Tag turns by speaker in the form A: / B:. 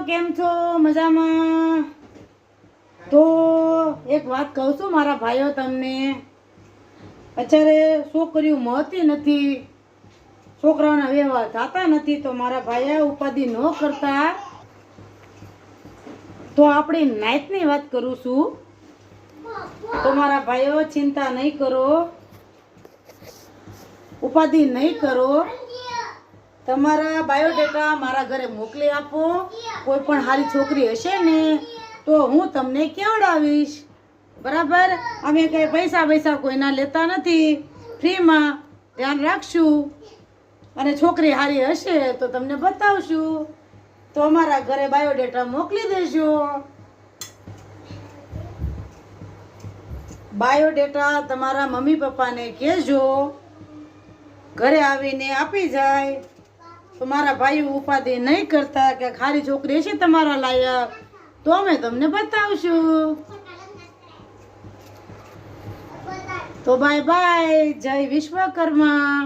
A: કેમ છો? મજામાં? તો એક વાત કહું છું મારા ભાઈઓ તમને, અત્યારે છોકરીઓ મળતી નથી, છોકરાઓના વ્યવહાર થતા નથી, તો મારા ભાઈએ ઉપાધિ ન કરતા તો આપણી નાઈટની વાત કરું છું. તો મારા ભાઈઓ ચિંતા નહીં કરો, ઉપાધિ નહીં કરો, તમારા બાયોડેટા મારા ઘરે મોકલી આપો. કોઈ પણ સારી છોકરી હશે ને તો હું તમને કેવડાવીશ, બરાબર? અમે કઈ પૈસા કોઈના લેતા નથી, ફ્રીમાં ધ્યાન રાખશું, અને છોકરી સારી હશે તો તમને બતાવશું. તો અમારા ઘરે બાયોડેટા મોકલી દેજો. બાયોડેટા તમારા મમ્મી પપ્પાને કહેજો, ઘરે આવીને આપી જાય. તો મારા ભાઈઓ ઉપાધિ નહીં કરતા કે ખારી છોકરી છે તમારા લાયક તો અમે તમને બતાવશું. તો બાય બાય, જય વિશ્વકર્મા.